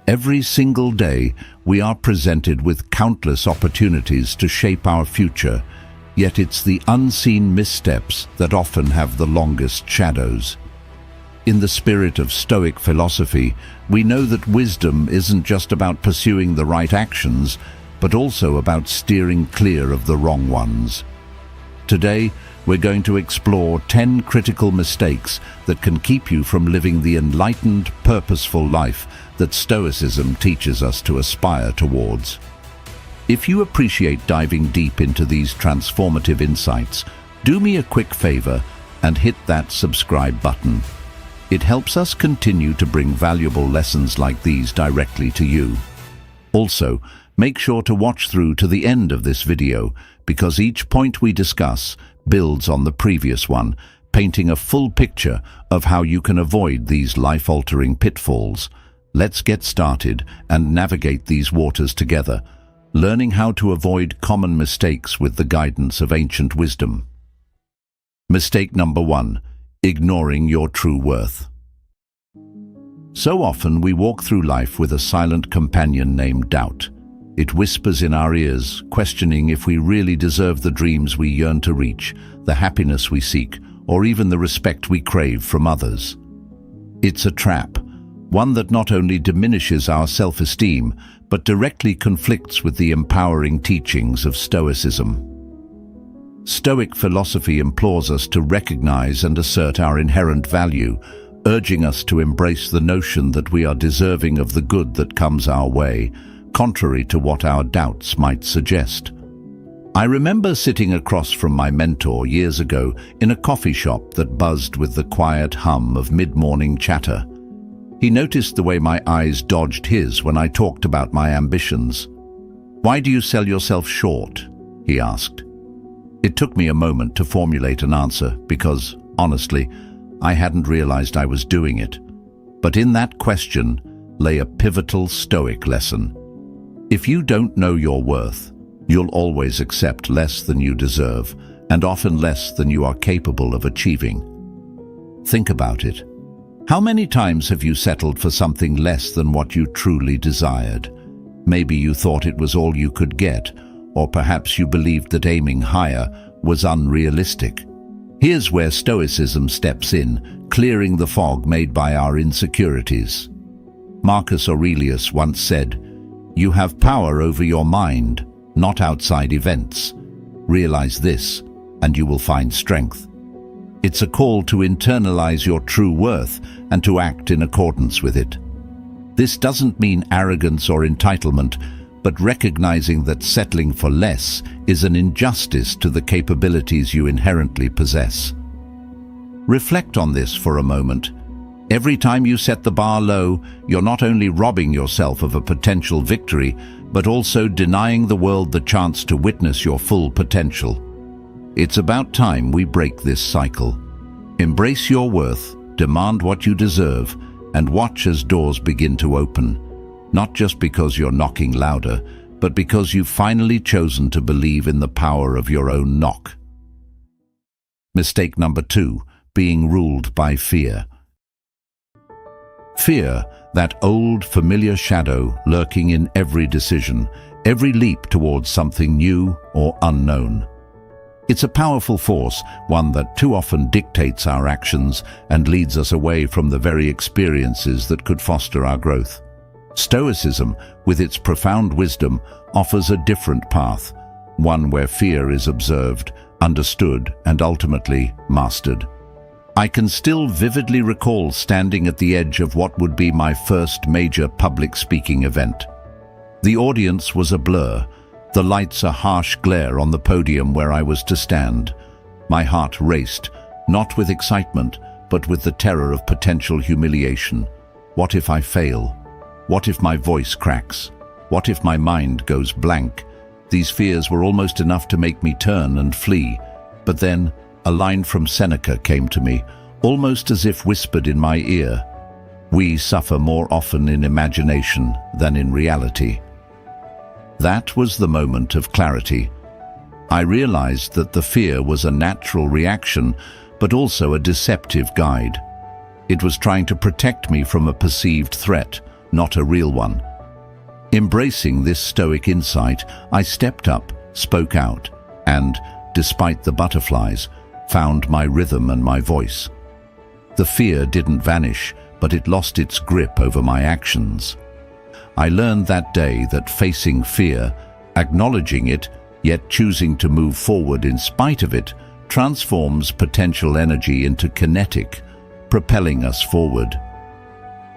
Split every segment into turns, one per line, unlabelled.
Every single day, we are presented with countless opportunities to shape our future, yet it's the unseen missteps that often have the longest shadows. In the spirit of Stoic philosophy, we know that wisdom isn't just about pursuing the right actions, but also about steering clear of the wrong ones. Today, we're going to explore 10 critical mistakes that can keep you from living the enlightened, purposeful life that Stoicism teaches us to aspire towards. If you appreciate diving deep into these transformative insights, do me a quick favor and hit that subscribe button. It helps us continue to bring valuable lessons like these directly to you. Also, make sure to watch through to the end of this video, because each point we discuss builds on the previous one, painting a full picture of how you can avoid these life-altering pitfalls. Let's get started and navigate these waters together, learning how to avoid common mistakes with the guidance of ancient wisdom. Mistake number 1: ignoring your true worth. So often we walk through life with a silent companion named doubt. It whispers in our ears, questioning if we really deserve the dreams we yearn to reach, the happiness we seek, or even the respect we crave from others. It's a trap, one that not only diminishes our self-esteem, but directly conflicts with the empowering teachings of Stoicism. Stoic philosophy implores us to recognize and assert our inherent value, urging us to embrace the notion that we are deserving of the good that comes our way, contrary to what our doubts might suggest. I remember sitting across from my mentor years ago in a coffee shop that buzzed with the quiet hum of mid-morning chatter. He noticed the way my eyes dodged his when I talked about my ambitions. "Why do you sell yourself short?" he asked. It took me a moment to formulate an answer because, honestly, I hadn't realized I was doing it. But in that question lay a pivotal Stoic lesson. If you don't know your worth, you'll always accept less than you deserve, and often less than you are capable of achieving. Think about it. How many times have you settled for something less than what you truly desired? Maybe you thought it was all you could get, or perhaps you believed that aiming higher was unrealistic. Here's where Stoicism steps in, clearing the fog made by our insecurities. Marcus Aurelius once said, "You have power over your mind, not outside events. Realize this, and you will find strength." It's a call to internalize your true worth and to act in accordance with it. This doesn't mean arrogance or entitlement, but recognizing that settling for less is an injustice to the capabilities you inherently possess. Reflect on this for a moment. Every time you set the bar low, you're not only robbing yourself of a potential victory, but also denying the world the chance to witness your full potential. It's about time we break this cycle. Embrace your worth, demand what you deserve, and watch as doors begin to open. Not just because you're knocking louder, but because you've finally chosen to believe in the power of your own knock. Mistake number 2: being ruled by fear. Fear, that old, familiar shadow lurking in every decision, every leap towards something new or unknown. It's a powerful force, one that too often dictates our actions and leads us away from the very experiences that could foster our growth. Stoicism, with its profound wisdom, offers a different path, one where fear is observed, understood, and ultimately mastered. I can still vividly recall standing at the edge of what would be my first major public speaking event. The audience was a blur, the lights a harsh glare on the podium where I was to stand. My heart raced, not with excitement, but with the terror of potential humiliation. What if I fail? What if my voice cracks? What if my mind goes blank? These fears were almost enough to make me turn and flee. But then, a line from Seneca came to me, almost as if whispered in my ear. "We suffer more often in imagination than in reality." That was the moment of clarity. I realized that the fear was a natural reaction, but also a deceptive guide. It was trying to protect me from a perceived threat, not a real one. Embracing this Stoic insight, I stepped up, spoke out, and, despite the butterflies, found my rhythm and my voice. The fear didn't vanish, but it lost its grip over my actions. I learned that day that facing fear, acknowledging it, yet choosing to move forward in spite of it, transforms potential energy into kinetic, propelling us forward.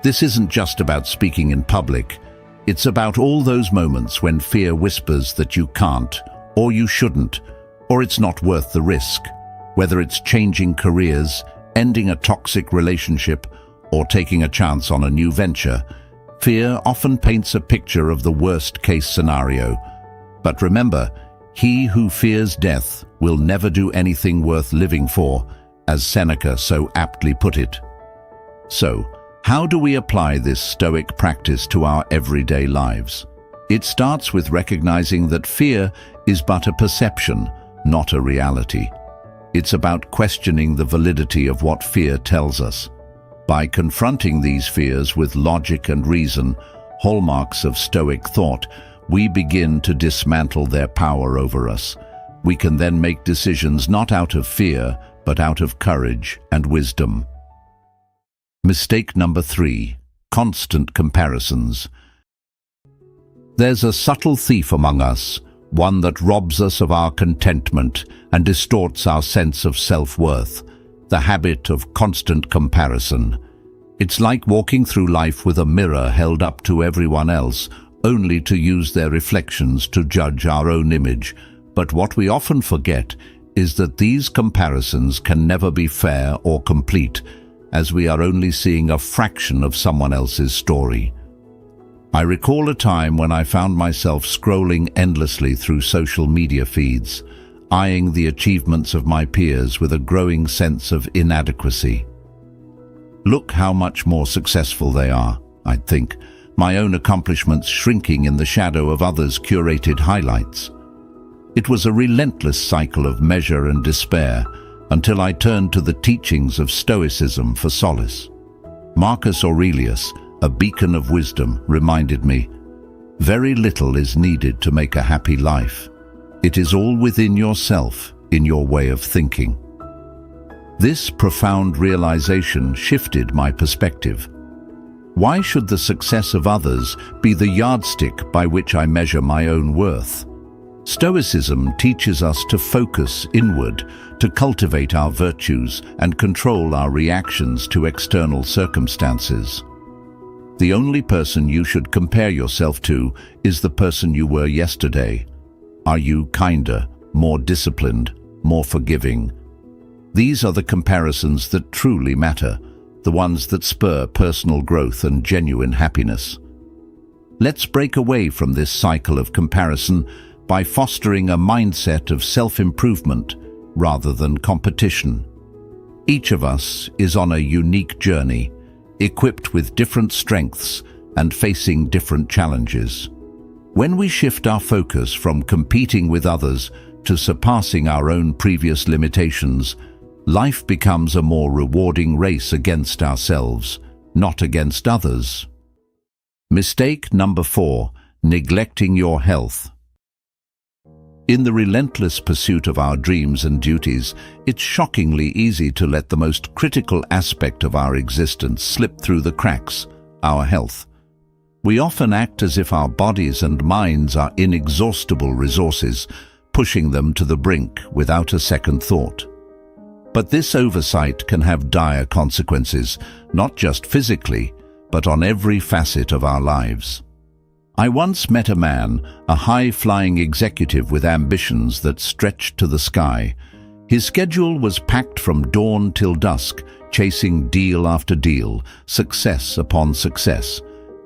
This isn't just about speaking in public. It's about all those moments when fear whispers that you can't, or you shouldn't, or it's not worth the risk. Whether it's changing careers, ending a toxic relationship, or taking a chance on a new venture, fear often paints a picture of the worst-case scenario. But remember, he who fears death will never do anything worth living for, as Seneca so aptly put it. So, how do we apply this Stoic practice to our everyday lives? It starts with recognizing that fear is but a perception, not a reality. It's about questioning the validity of what fear tells us. By confronting these fears with logic and reason, hallmarks of Stoic thought, we begin to dismantle their power over us. We can then make decisions not out of fear, but out of courage and wisdom. Mistake number 3: constant comparisons. There's a subtle thief among us, one that robs us of our contentment and distorts our sense of self-worth, the habit of constant comparison. It's like walking through life with a mirror held up to everyone else, only to use their reflections to judge our own image. But what we often forget is that these comparisons can never be fair or complete, as we are only seeing a fraction of someone else's story. I recall a time when I found myself scrolling endlessly through social media feeds, eyeing the achievements of my peers with a growing sense of inadequacy. Look how much more successful they are, I'd think, my own accomplishments shrinking in the shadow of others' curated highlights. It was a relentless cycle of measure and despair until I turned to the teachings of Stoicism for solace. Marcus Aurelius, a beacon of wisdom, reminded me, "Very little is needed to make a happy life. It is all within yourself, in your way of thinking." This profound realization shifted my perspective. Why should the success of others be the yardstick by which I measure my own worth? Stoicism teaches us to focus inward, to cultivate our virtues and control our reactions to external circumstances. The only person you should compare yourself to is the person you were yesterday. Are you kinder, more disciplined, more forgiving? These are the comparisons that truly matter, the ones that spur personal growth and genuine happiness. Let's break away from this cycle of comparison by fostering a mindset of self-improvement rather than competition. Each of us is on a unique journey, equipped with different strengths and facing different challenges. When we shift our focus from competing with others to surpassing our own previous limitations, life becomes a more rewarding race against ourselves, not against others. Mistake number 4: neglecting your health. In the relentless pursuit of our dreams and duties, it's shockingly easy to let the most critical aspect of our existence slip through the cracks: our health. We often act as if our bodies and minds are inexhaustible resources, pushing them to the brink without a second thought. But this oversight can have dire consequences, not just physically, but on every facet of our lives. I once met a man, a high-flying executive with ambitions that stretched to the sky. His schedule was packed from dawn till dusk, chasing deal after deal, success upon success.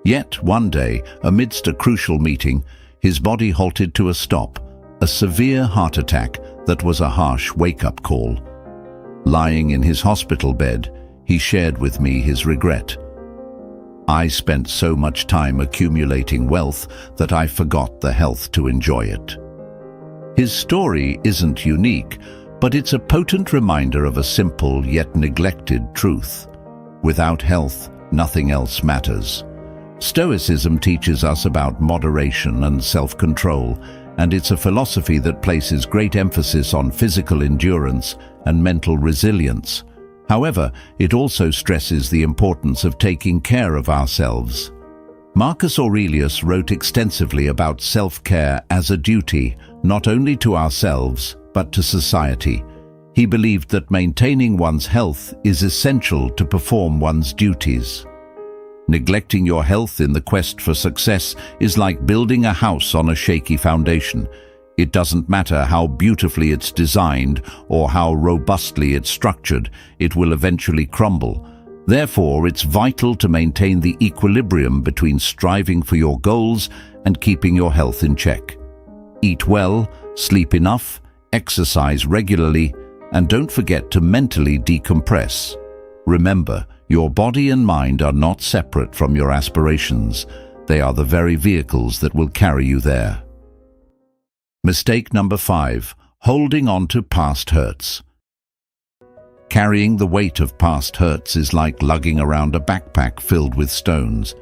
Yet one day, amidst a crucial meeting, his body halted to a stop, a severe heart attack that was a harsh wake-up call. Lying in his hospital bed, he shared with me his regret. "I spent so much time accumulating wealth that I forgot the health to enjoy it." His story isn't unique, but it's a potent reminder of a simple yet neglected truth. Without health, nothing else matters. Stoicism teaches us about moderation and self-control, and it's a philosophy that places great emphasis on physical endurance and mental resilience. However, it also stresses the importance of taking care of ourselves. Marcus Aurelius wrote extensively about self-care as a duty, not only to ourselves, but to society. He believed that maintaining one's health is essential to perform one's duties. Neglecting your health in the quest for success is like building a house on a shaky foundation. It doesn't matter how beautifully it's designed or how robustly it's structured, it will eventually crumble. Therefore, it's vital to maintain the equilibrium between striving for your goals and keeping your health in check. Eat well, sleep enough, exercise regularly, and don't forget to mentally decompress. Remember, your body and mind are not separate from your aspirations. They are the very vehicles that will carry you there. Mistake number 5. Holding on to past hurts. Carrying the weight of past hurts is like lugging around a backpack filled with stones.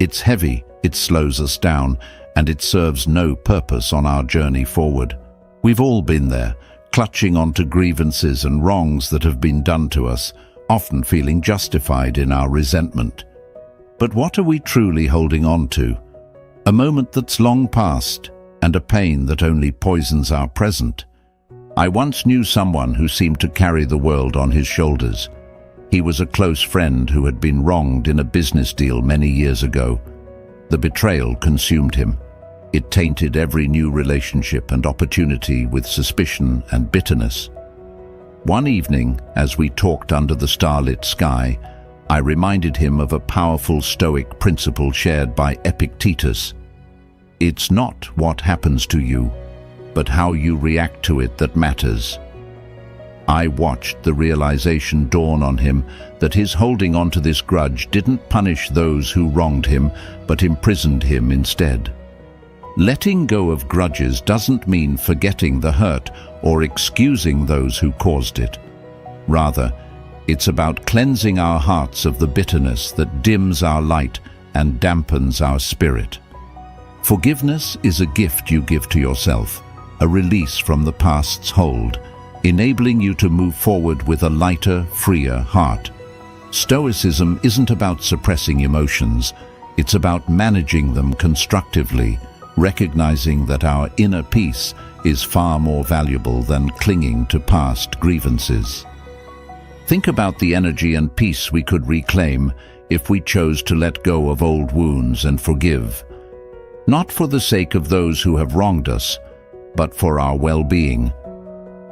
It's heavy, it slows us down, and it serves no purpose on our journey forward. We've all been there, clutching onto grievances and wrongs that have been done to us, often feeling justified in our resentment. But what are we truly holding on to? A moment that's long past, and a pain that only poisons our present. I once knew someone who seemed to carry the world on his shoulders. He was a close friend who had been wronged in a business deal many years ago. The betrayal consumed him. It tainted every new relationship and opportunity with suspicion and bitterness. One evening, as we talked under the starlit sky, I reminded him of a powerful Stoic principle shared by Epictetus. It's not what happens to you, but how you react to it that matters. I watched the realization dawn on him that his holding on to this grudge didn't punish those who wronged him, but imprisoned him instead. Letting go of grudges doesn't mean forgetting the hurt or excusing those who caused it. Rather, it's about cleansing our hearts of the bitterness that dims our light and dampens our spirit. Forgiveness is a gift you give to yourself, a release from the past's hold, enabling you to move forward with a lighter, freer heart. Stoicism isn't about suppressing emotions, it's about managing them constructively, recognizing that our inner peace is far more valuable than clinging to past grievances. Think about the energy and peace we could reclaim if we chose to let go of old wounds and forgive, not for the sake of those who have wronged us, but for our well-being.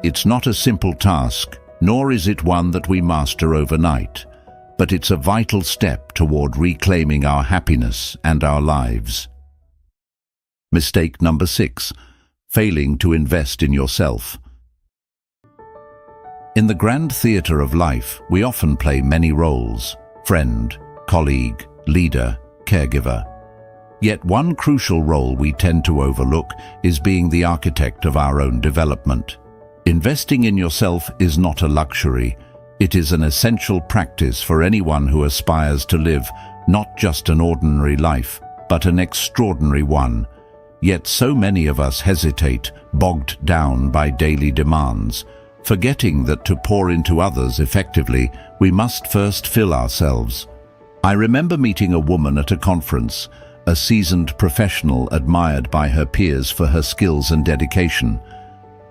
It's not a simple task, nor is it one that we master overnight, but it's a vital step toward reclaiming our happiness and our lives. Mistake number 6. Failing to invest in yourself. In the grand theater of life, we often play many roles: friend, colleague, leader, caregiver. Yet one crucial role we tend to overlook is being the architect of our own development. Investing in yourself is not a luxury. It is an essential practice for anyone who aspires to live not just an ordinary life, but an extraordinary one. Yet so many of us hesitate, bogged down by daily demands, forgetting that to pour into others effectively, we must first fill ourselves. I remember meeting a woman at a conference, a seasoned professional admired by her peers for her skills and dedication.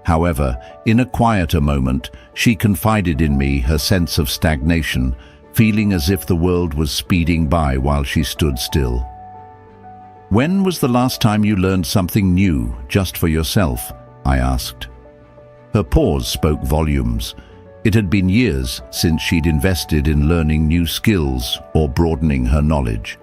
However, in a quieter moment, she confided in me her sense of stagnation, feeling as if the world was speeding by while she stood still. "When was the last time you learned something new, just for yourself?" I asked. Her pause spoke volumes. It had been years since she'd invested in learning new skills or broadening her knowledge.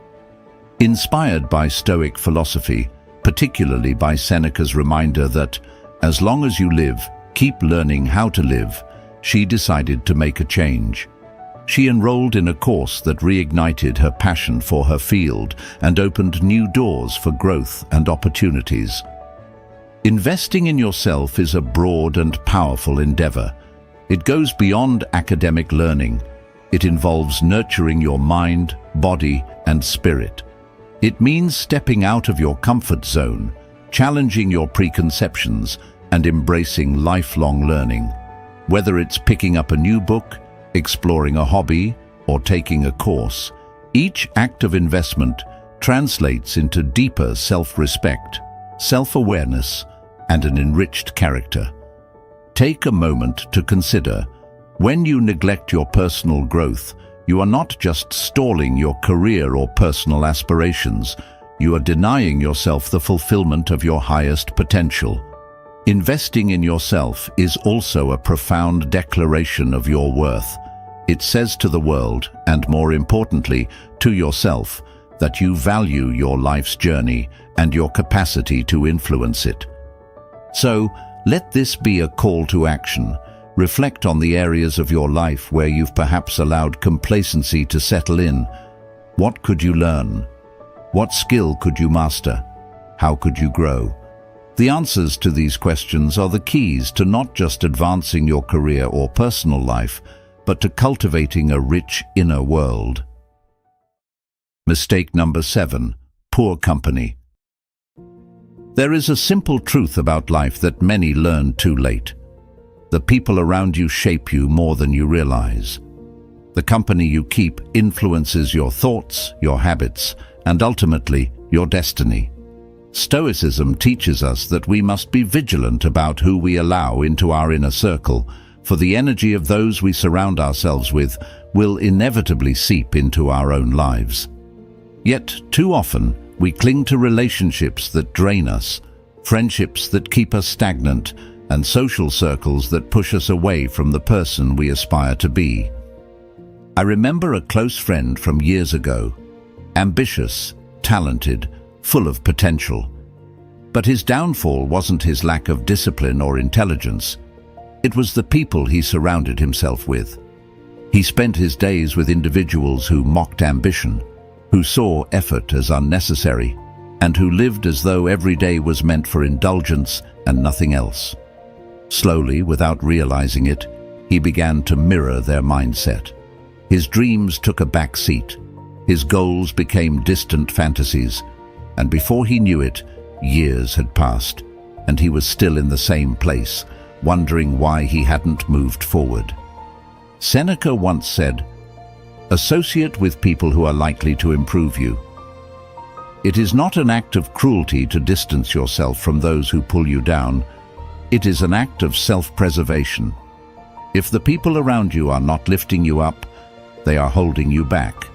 Inspired by Stoic philosophy, particularly by Seneca's reminder that, as long as you live, keep learning how to live, she decided to make a change. She enrolled in a course that reignited her passion for her field and opened new doors for growth and opportunities. Investing in yourself is a broad and powerful endeavor. It goes beyond academic learning. It involves nurturing your mind, body, and spirit. It means stepping out of your comfort zone, challenging your preconceptions, and embracing lifelong learning. Whether it's picking up a new book, exploring a hobby, or taking a course, each act of investment translates into deeper self-respect, self-awareness, and an enriched character. Take a moment to consider, when you neglect your personal growth, you are not just stalling your career or personal aspirations, you are denying yourself the fulfillment of your highest potential. Investing in yourself is also a profound declaration of your worth. It says to the world, and more importantly, to yourself, that you value your life's journey and your capacity to influence it. So, let this be a call to action. Reflect on the areas of your life where you've perhaps allowed complacency to settle in. What could you learn? What skill could you master? How could you grow? The answers to these questions are the keys to not just advancing your career or personal life, but to cultivating a rich inner world. Mistake number 7. Poor company. There is a simple truth about life that many learn too late. The people around you shape you more than you realize. The company you keep influences your thoughts, your habits, and ultimately, your destiny. Stoicism teaches us that we must be vigilant about who we allow into our inner circle, for the energy of those we surround ourselves with will inevitably seep into our own lives. Yet, too often, we cling to relationships that drain us, friendships that keep us stagnant, and social circles that push us away from the person we aspire to be. I remember a close friend from years ago, ambitious, talented, full of potential. But his downfall wasn't his lack of discipline or intelligence. It was the people he surrounded himself with. He spent his days with individuals who mocked ambition, who saw effort as unnecessary, and who lived as though every day was meant for indulgence and nothing else. Slowly, without realizing it, he began to mirror their mindset. His dreams took a back seat. His goals became distant fantasies, and before he knew it, years had passed, and he was still in the same place, wondering why he hadn't moved forward. Seneca once said, "Associate with people who are likely to improve you." It is not an act of cruelty to distance yourself from those who pull you down. It is an act of self-preservation. If the people around you are not lifting you up, they are holding you back.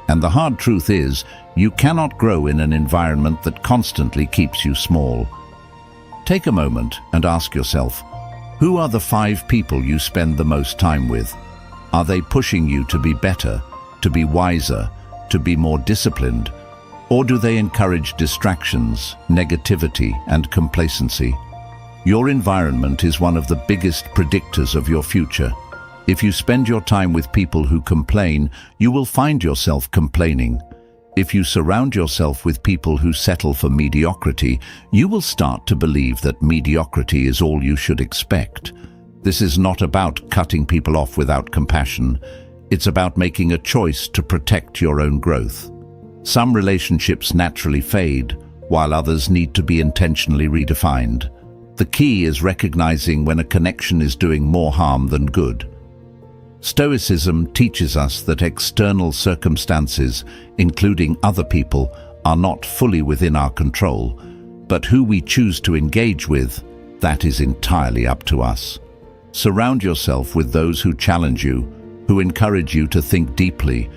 And the hard truth is, you cannot grow in an environment that constantly keeps you small. Take a moment and ask yourself, who are the 5 people you spend the most time with? Are they pushing you to be better, to be wiser, to be more disciplined? Or do they encourage distractions, negativity, and complacency? Your environment is one of the biggest predictors of your future. If you spend your time with people who complain, you will find yourself complaining. If you surround yourself with people who settle for mediocrity, you will start to believe that mediocrity is all you should expect. This is not about cutting people off without compassion. It's about making a choice to protect your own growth. Some relationships naturally fade, while others need to be intentionally redefined. The key is recognizing when a connection is doing more harm than good. Stoicism teaches us that external circumstances, including other people, are not fully within our control, but who we choose to engage with, that is entirely up to us. Surround yourself with those who challenge you, who encourage you to think deeply,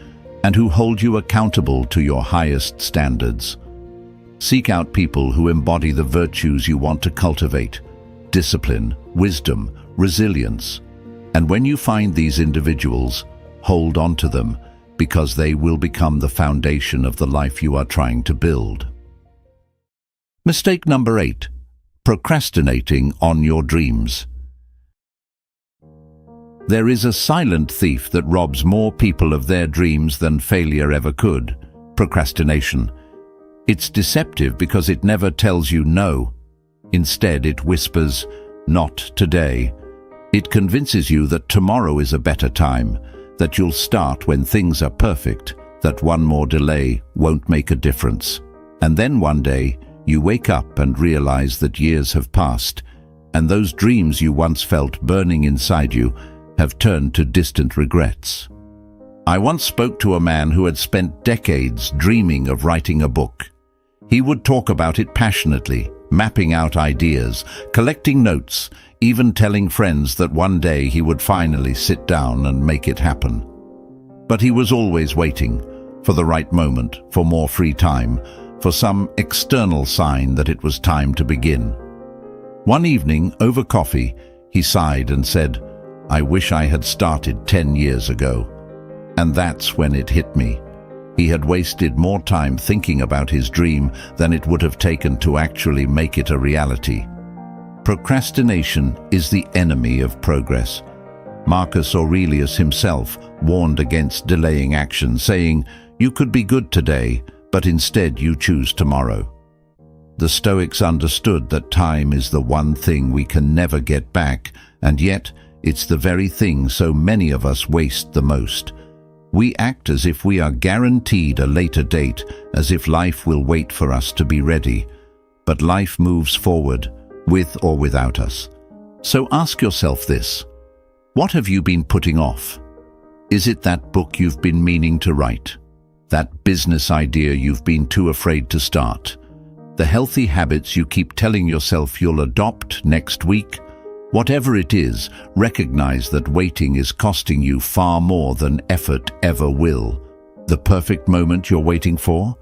and who hold you accountable to your highest standards. Seek out people who embody the virtues you want to cultivate: discipline, wisdom, resilience. And when you find these individuals, hold on to them, because they will become the foundation of the life you are trying to build. Mistake number 8. Procrastinating on your dreams. There is a silent thief that robs more people of their dreams than failure ever could: procrastination. It's deceptive because it never tells you no. Instead, it whispers, "Not today." It convinces you that tomorrow is a better time, that you'll start when things are perfect, that one more delay won't make a difference. And then one day, you wake up and realize that years have passed, and those dreams you once felt burning inside you have turned to distant regrets. I once spoke to a man who had spent decades dreaming of writing a book. He would talk about it passionately, mapping out ideas, collecting notes, even telling friends that one day he would finally sit down and make it happen. But he was always waiting for the right moment, for more free time, for some external sign that it was time to begin. One evening, over coffee, he sighed and said, "I wish I had started 10 years ago." And that's when it hit me. He had wasted more time thinking about his dream than it would have taken to actually make it a reality. Procrastination is the enemy of progress. Marcus Aurelius himself warned against delaying action, saying, "You could be good today, but instead you choose tomorrow." The Stoics understood that time is the one thing we can never get back, and yet it's the very thing so many of us waste the most. We act as if we are guaranteed a later date, as if life will wait for us to be ready. But life moves forward, with or without us. So ask yourself this: what have you been putting off? Is it that book you've been meaning to write? That business idea you've been too afraid to start? The healthy habits you keep telling yourself you'll adopt next week? Whatever it is, recognize that waiting is costing you far more than effort ever will. The perfect moment you're waiting for?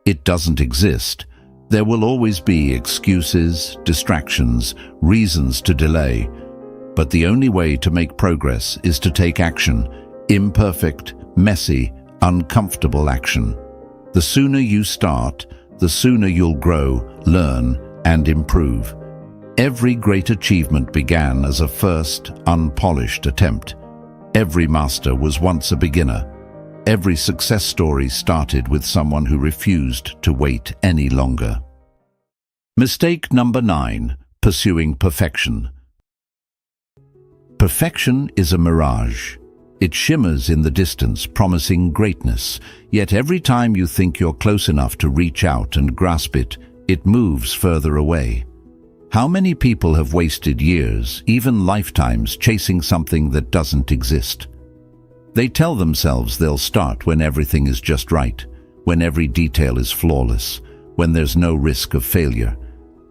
It doesn't exist. There will always be excuses, distractions, reasons to delay. But the only way to make progress is to take action. Imperfect, messy, uncomfortable action. The sooner you start, the sooner you'll grow, learn, and improve. Every great achievement began as a first, unpolished attempt. Every master was once a beginner. Every success story started with someone who refused to wait any longer. Mistake number 9: pursuing perfection. Perfection is a mirage. It shimmers in the distance, promising greatness. Yet every time you think you're close enough to reach out and grasp it, it moves further away. How many people have wasted years, even lifetimes, chasing something that doesn't exist? They tell themselves they'll start when everything is just right, when every detail is flawless, when there's no risk of failure.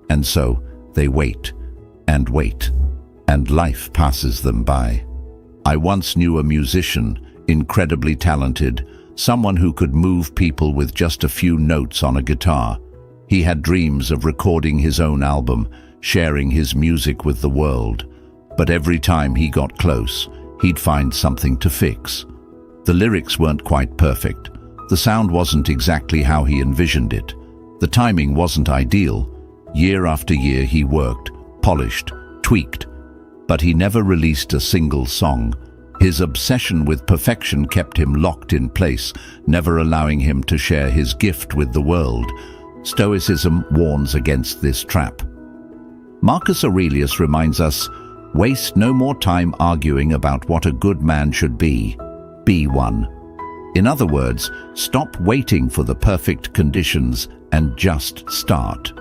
And so they wait, and life passes them by. I once knew a musician, incredibly talented, someone who could move people with just a few notes on a guitar. He had dreams of recording his own album, sharing his music with the world. But every time he got close, he'd find something to fix. The lyrics weren't quite perfect. The sound wasn't exactly how he envisioned it. The timing wasn't ideal. Year after year he worked, polished, tweaked, but he never released a single song. His obsession with perfection kept him locked in place, never allowing him to share his gift with the world. Stoicism warns against this trap. Marcus Aurelius reminds us, waste no more time arguing about what a good man should be. Be one. In other words, stop waiting for the perfect conditions and just start.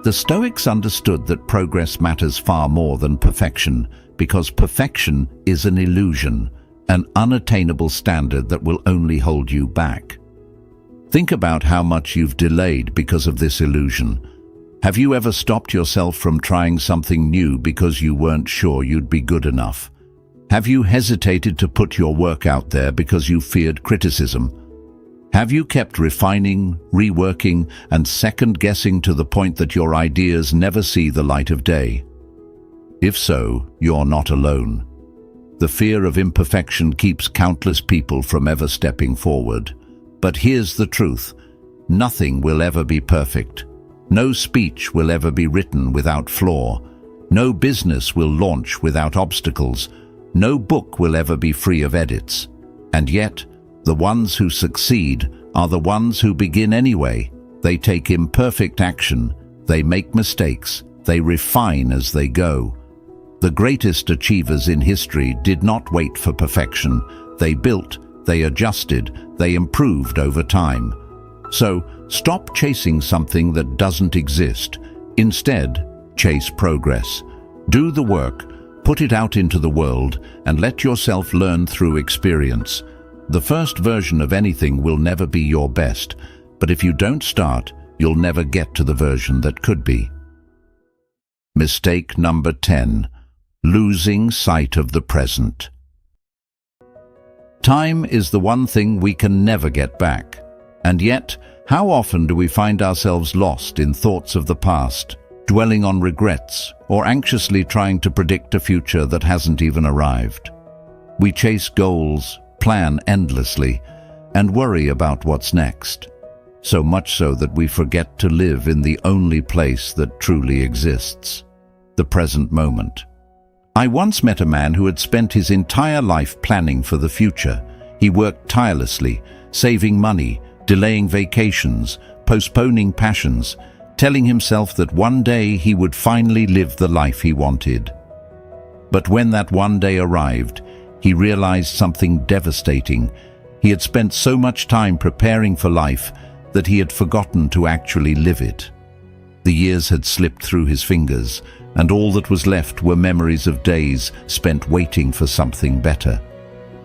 The Stoics understood that progress matters far more than perfection, because perfection is an illusion, an unattainable standard that will only hold you back. Think about how much you've delayed because of this illusion. Have you ever stopped yourself from trying something new because you weren't sure you'd be good enough? Have you hesitated to put your work out there because you feared criticism? Have you kept refining, reworking, and second-guessing to the point that your ideas never see the light of day? If so, you're not alone. The fear of imperfection keeps countless people from ever stepping forward. But here's the truth: nothing will ever be perfect. No speech will ever be written without flaw. No business will launch without obstacles. No book will ever be free of edits. And yet, the ones who succeed are the ones who begin anyway. They take imperfect action. They make mistakes. They refine as they go. The greatest achievers in history did not wait for perfection. They built, They adjusted, they improved over time. So, stop chasing something that doesn't exist. Instead, chase progress. Do the work, put it out into the world, and let yourself learn through experience. The first version of anything will never be your best, but if you don't start, you'll never get to the version that could be. Mistake number 10. Losing sight of the present. Time is the one thing we can never get back. And yet, how often do we find ourselves lost in thoughts of the past, dwelling on regrets, or anxiously trying to predict a future that hasn't even arrived? We chase goals, plan endlessly, and worry about what's next. So much so that we forget to live in the only place that truly exists, the present moment. I once met a man who had spent his entire life planning for the future. He worked tirelessly, saving money, delaying vacations, postponing passions, telling himself that one day he would finally live the life he wanted. But when that one day arrived, he realized something devastating. He had spent so much time preparing for life that he had forgotten to actually live it. The years had slipped through his fingers, and all that was left were memories of days spent waiting for something better.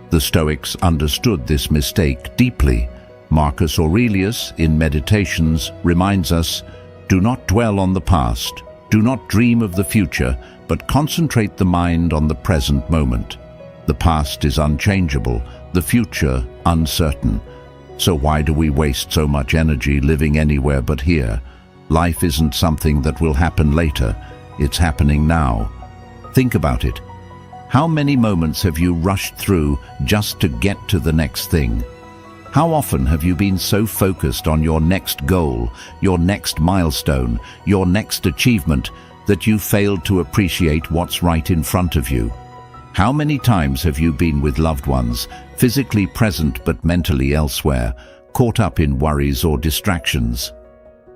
The Stoics understood this mistake deeply. Marcus Aurelius, in Meditations, reminds us, "Do not dwell on the past, do not dream of the future, but concentrate the mind on the present moment. The past is unchangeable, the future uncertain. So why do we waste so much energy living anywhere but here? Life isn't something that will happen later. It's happening now." Think about it. How many moments have you rushed through just to get to the next thing? How often have you been so focused on your next goal, your next milestone, your next achievement, that you failed to appreciate what's right in front of you? How many times have you been with loved ones, physically present but mentally elsewhere, caught up in worries or distractions?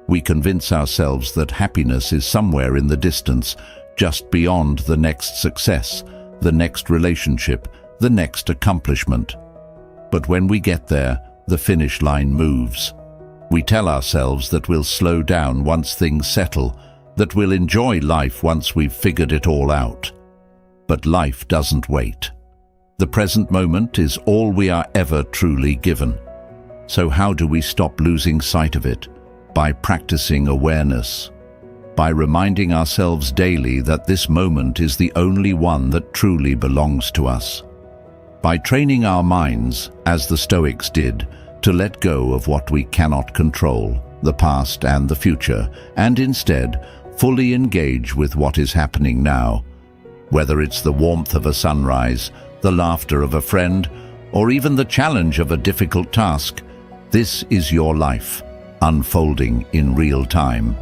We convince ourselves that happiness is somewhere in the distance, just beyond the next success, the next relationship, the next accomplishment. But when we get there, the finish line moves. We tell ourselves that we'll slow down once things settle, that we'll enjoy life once we've figured it all out. But life doesn't wait. The present moment is all we are ever truly given. So how do we stop losing sight of it? By practicing awareness, by reminding ourselves daily that this moment is the only one that truly belongs to us. By training our minds, as the Stoics did, to let go of what we cannot control, the past and the future, and instead fully engage with what is happening now. Whether it's the warmth of a sunrise, the laughter of a friend, or even the challenge of a difficult task, this is your life, unfolding in real time.